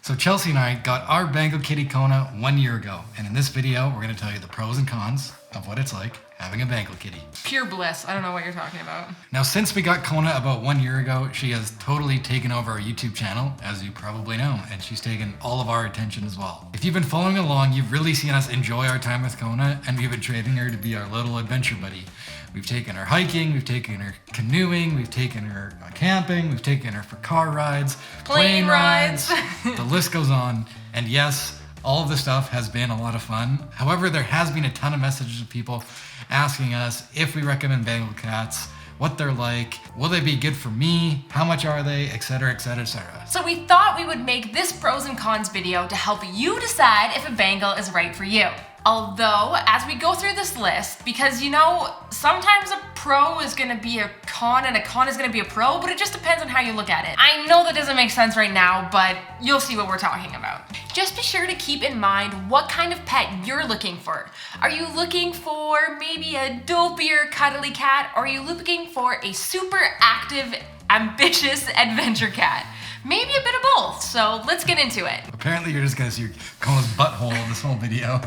So Chelsey and I got our Bengal kitty Kona 1 year ago, and in this video, we're going to tell you the pros and cons of what it's like having a Bengal kitty. Pure bliss. I don't know what you're talking about. Now, since we got Kona about 1 year ago, she has totally taken over our YouTube channel, as you probably know, and she's taken all of our attention as well. If you've been following along, you've really seen us enjoy our time with Kona, and we've been training her to be our little adventure buddy. We've taken her hiking, we've taken her canoeing, we've taken her camping, we've taken her for car rides, plane rides. The list goes on. And yes, all of this stuff has been a lot of fun. However, there has been a ton of messages of people asking us if we recommend Bengal cats, what they're like, will they be good for me, how much are they, etc, etc, etc. So we thought we would make this pros and cons video to help you decide if a Bengal is right for you. Although, as we go through this list, because you know, sometimes a pro is gonna be a con and a con is gonna be a pro, but it just depends on how you look at it. I know that doesn't make sense right now, but you'll see what we're talking about. Just be sure to keep in mind what kind of pet you're looking for. Are you looking for maybe a dopier, cuddly cat, or are you looking for a super active, ambitious adventure cat? Maybe a bit of both, so let's get into it. Apparently you're just gonna see Kona's butthole in this whole video.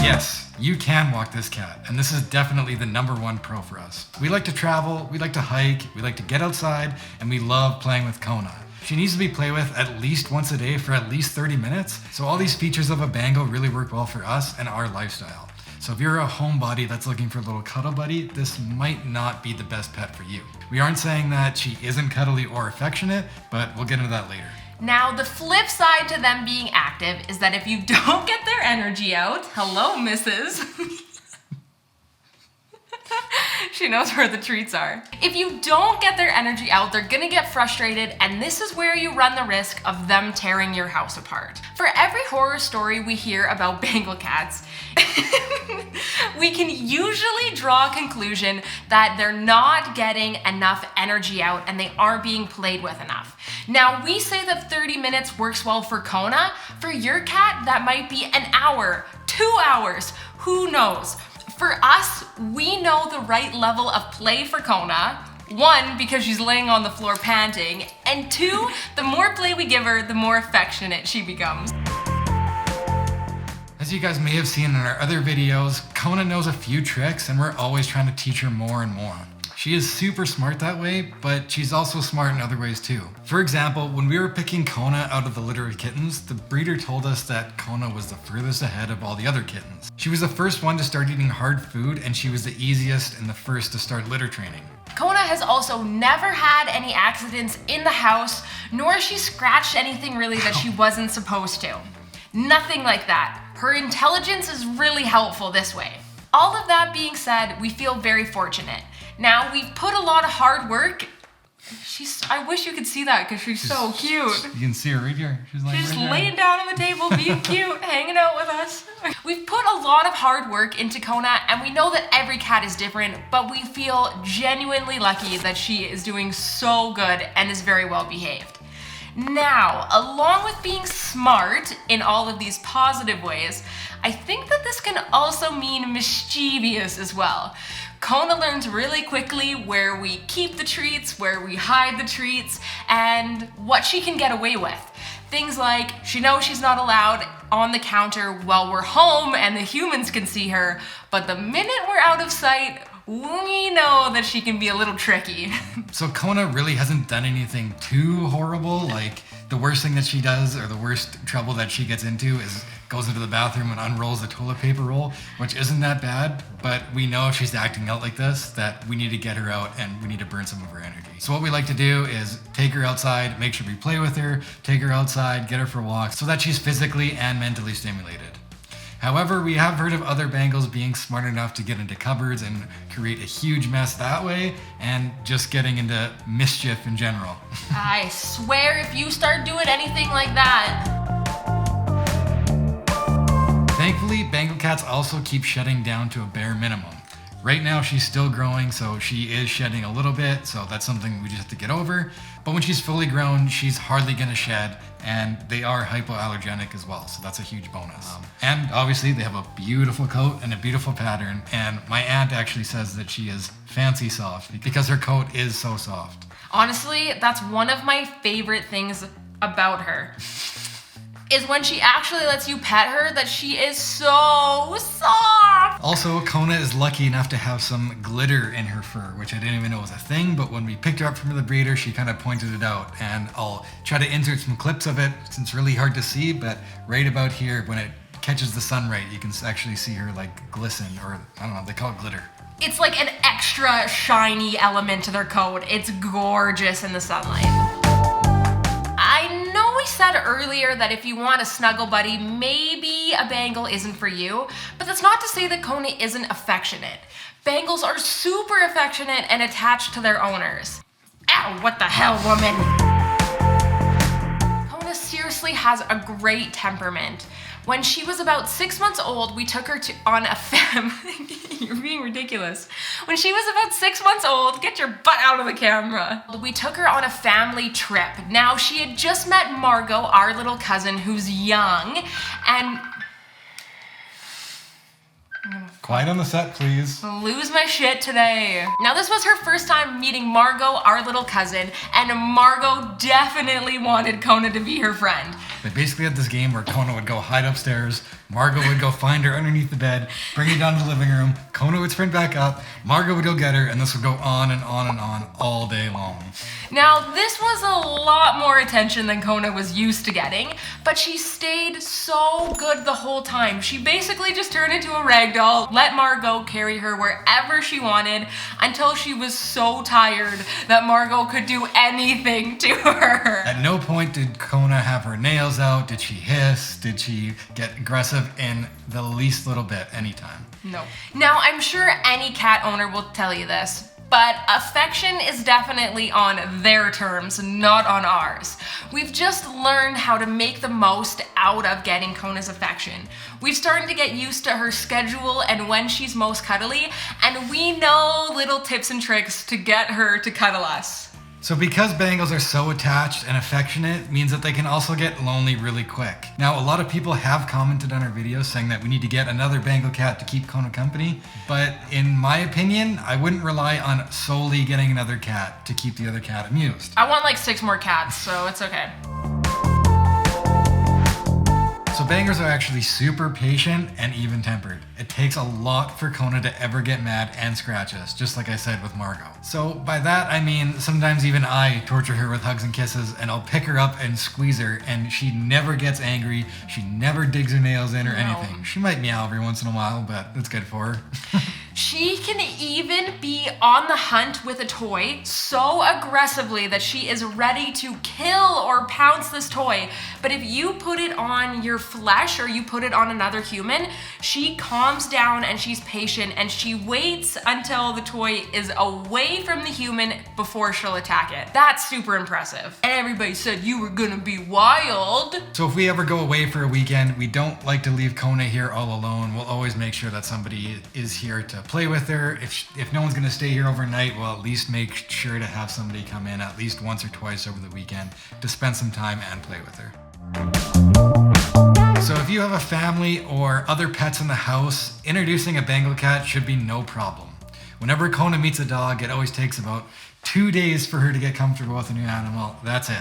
Yes, you can walk this cat, and this is definitely the #1 pro for us. We like to travel, we like to hike, we like to get outside, and we love playing with Kona. She needs to be played with at least once a day for at least 30 minutes, so all these features of a Bengal really work well for us and our lifestyle. So if you're a homebody that's looking for a little cuddle buddy, this might not be the best pet for you. We aren't saying that she isn't cuddly or affectionate, but we'll get into that later. Now, the flip side to them being active is that if you don't get their energy out, hello, missus. She knows where the treats are. If you don't get their energy out, they're gonna get frustrated, and this is where you run the risk of them tearing your house apart. For every horror story we hear about Bengal cats, we can usually draw a conclusion that they're not getting enough energy out and they aren't being played with enough. Now, we say that 30 minutes works well for Kona. For your cat, that might be an hour, 2 hours, who knows? For us, we know the right level of play for Kona. 1, because she's laying on the floor panting, and 2, the more play we give her, the more affectionate she becomes. As you guys may have seen in our other videos, Kona knows a few tricks, and we're always trying to teach her more and more. She is super smart that way, but she's also smart in other ways too. For example, when we were picking Kona out of the litter of kittens, the breeder told us that Kona was the furthest ahead of all the other kittens. She was the first one to start eating hard food, and she was the easiest and the first to start litter training. Kona has also never had any accidents in the house, nor has she scratched anything really that she wasn't supposed to. Nothing like that. Her intelligence is really helpful this way. All of that being said, we feel very fortunate. Now, we've put a lot of hard work. I wish you could see that because she's so cute. You can see her right here. She's just laying down on the table, being cute, hanging out with us. We've put a lot of hard work into Kona, and we know that every cat is different, but we feel genuinely lucky that she is doing so good and is very well behaved. Now, along with being smart in all of these positive ways, I think that this can also mean mischievous as well. Kona learns really quickly where we keep the treats, where we hide the treats, and what she can get away with. Things like, she knows she's not allowed on the counter while we're home and the humans can see her, but the minute we're out of sight, we know that she can be a little tricky. So Kona really hasn't done anything too horrible. Like, the worst thing that she does, or the worst trouble that she gets into, is goes into the bathroom and unrolls the toilet paper roll, which isn't that bad, but we know if she's acting out like this, that we need to get her out and we need to burn some of her energy. So what we like to do is take her outside, make sure we play with her, take her outside, get her for walks, so that she's physically and mentally stimulated. However, we have heard of other Bengals being smart enough to get into cupboards and create a huge mess that way, and just getting into mischief in general. I swear if you start doing anything like that. Thankfully, Bengal cats also keep shedding down to a bare minimum. Right now she's still growing, so she is shedding a little bit, so that's something we just have to get over. But when she's fully grown, she's hardly gonna shed, and they are hypoallergenic as well, so that's a huge bonus. And obviously they have a beautiful coat and a beautiful pattern, and my aunt actually says that she is fancy soft because her coat is so soft. Honestly, that's one of my favorite things about her is when she actually lets you pet her that she is so soft. Also, Kona is lucky enough to have some glitter in her fur, which I didn't even know was a thing, but when we picked her up from the breeder, she kind of pointed it out, and I'll try to insert some clips of it since it's really hard to see, but right about here, when it catches the sunlight, you can actually see her like glisten, or I don't know, they call it glitter. It's like an extra shiny element to their coat. It's gorgeous in the sunlight. I know we said earlier that if you want a snuggle buddy, maybe a Bengal isn't for you, but that's not to say that Kona isn't affectionate. Bengals are super affectionate and attached to their owners. Ow, what the hell, woman? Kona seriously has a great temperament. When she was about 6 months old, we took her on a You're being ridiculous. When she was about 6 months old, get your butt out of the camera. We took her on a family trip. Now, she had just met Margot, our little cousin, who's young, and Quiet on the set, please. lose my shit today. Now, this was her first time meeting Margot, our little cousin, and Margot definitely wanted Kona to be her friend. They basically had this game where Kona would go hide upstairs, Margot would go find her underneath the bed, bring her down to the living room, Kona would sprint back up, Margot would go get her, and this would go on and on and on all day long. Now, this was a lot more attention than Kona was used to getting, but she stayed so good the whole time. She basically just turned into a rag doll, let Margot carry her wherever she wanted until she was so tired that Margot could do anything to her. At no point did Kona have her nails out, did she hiss, did she get aggressive in the least little bit anytime. No. Now, I'm sure any cat owner will tell you this, but affection is definitely on their terms, not on ours. We've just learned how to make the most out of getting Kona's affection. We've started to get used to her schedule and when she's most cuddly, and we know little tips and tricks to get her to cuddle us. So because Bengals are so attached and affectionate means that they can also get lonely really quick. Now, a lot of people have commented on our videos saying that we need to get another Bengal cat to keep Kona company, but in my opinion, I wouldn't rely on solely getting another cat to keep the other cat amused. I want like 6 more cats, so it's okay. So Bengals are actually super patient and even-tempered. It takes a lot for Kona to ever get mad and scratch us, just like I said with Margot. So by that I mean sometimes even I torture her with hugs and kisses, and I'll pick her up and squeeze her, and she never gets angry, she never digs her nails in or anything. She might meow every once in a while, but that's good for her. She can even be on the hunt with a toy so aggressively that she is ready to kill or pounce this toy. But if you put it on your flesh or you put it on another human, she calms down and she's patient and she waits until the toy is away from the human before she'll attack it. That's super impressive. And everybody said you were gonna be wild. So if we ever go away for a weekend, we don't like to leave Kona here all alone. We'll always make sure that somebody is here to play with her. If no one's gonna stay here overnight, we'll at least make sure to have somebody come in at least once or twice over the weekend to spend some time and play with her. So if you have a family or other pets in the house, introducing a Bengal cat should be no problem. Whenever Kona meets a dog, it always takes about 2 days for her to get comfortable with a new animal. That's it.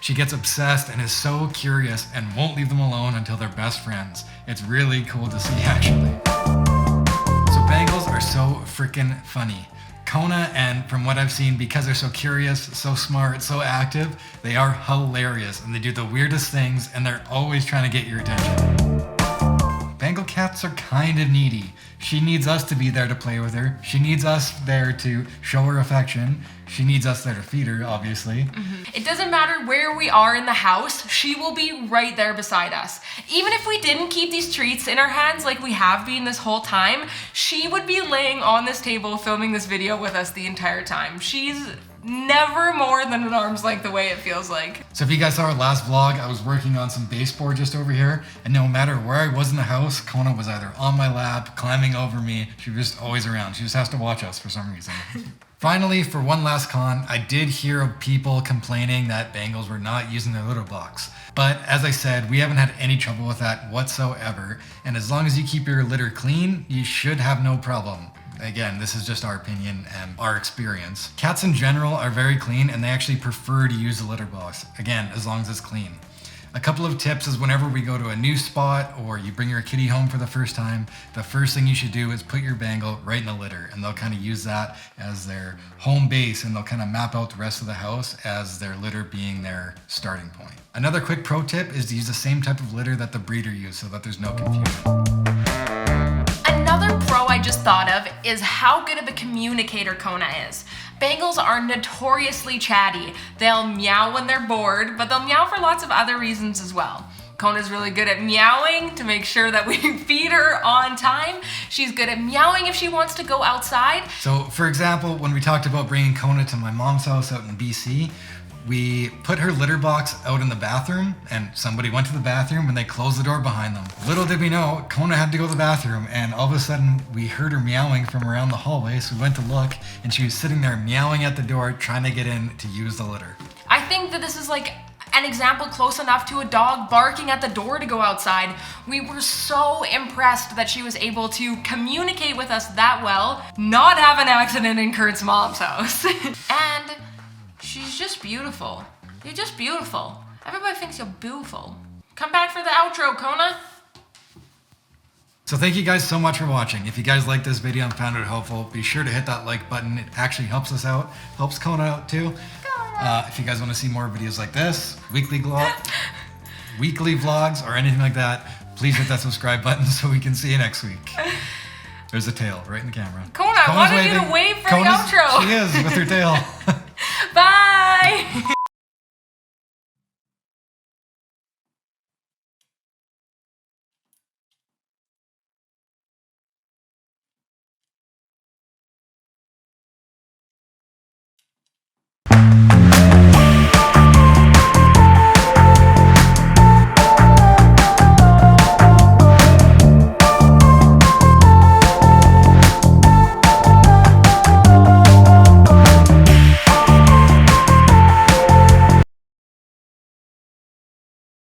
She gets obsessed and is so curious and won't leave them alone until they're best friends. It's really cool to see, actually. So Bengals are so freaking funny. Kona, and from what I've seen, because they're so curious, so smart, so active, they are hilarious and they do the weirdest things and they're always trying to get your attention. Bengal cats are kind of needy. She needs us to be there to play with her. She needs us there to show her affection. She needs us there to feed her, obviously. It doesn't matter where we are in the house, she will be right there beside us. Even if we didn't keep these treats in our hands like we have been this whole time, she would be laying on this table filming this video with us the entire time. She's never more than an arm's length away, it feels like. So if you guys saw our last vlog, I was working on some baseboard just over here, and no matter where I was in the house, Kona was either on my lap, climbing over me. She was just always around. She just has to watch us for some reason. Finally, for one last con, I did hear of people complaining that Bengals were not using their litter box. But as I said, we haven't had any trouble with that whatsoever. And as long as you keep your litter clean, you should have no problem. Again, this is just our opinion and our experience. Cats in general are very clean and they actually prefer to use the litter box. Again, as long as it's clean. A couple of tips is whenever we go to a new spot or you bring your kitty home for the first time, the first thing you should do is put your Bengal right in the litter, and they'll kind of use that as their home base, and they'll kind of map out the rest of the house as their litter being their starting point. Another quick pro tip is to use the same type of litter that the breeder used so that there's no confusion. Another pro I just thought of is how good of a communicator Kona is. Bengals are notoriously chatty. They'll meow when they're bored, but they'll meow for lots of other reasons as well. Kona's really good at meowing to make sure that we feed her on time. She's good at meowing if she wants to go outside. So, for example, when we talked about bringing Kona to my mom's house out in BC, we put her litter box out in the bathroom, and somebody went to the bathroom and they closed the door behind them. Little did we know, Kona had to go to the bathroom, and all of a sudden we heard her meowing from around the hallway, so we went to look, and she was sitting there meowing at the door trying to get in to use the litter. I think that this is like an example close enough to a dog barking at the door to go outside. We were so impressed that she was able to communicate with us that well, not have an accident in Kurt's mom's house. And she's just beautiful. You're just beautiful. Everybody thinks you're beautiful. Come back for the outro, Kona. So thank you guys so much for watching. If you guys like this video and found it helpful, be sure to hit that like button. It actually helps us out, helps Kona out too. If you guys want to see more videos like this, weekly vlogs, or anything like that, please hit that subscribe button so we can see you next week. There's a tail right in the camera. Kona, I wanted you to wave for the outro. She is with her tail.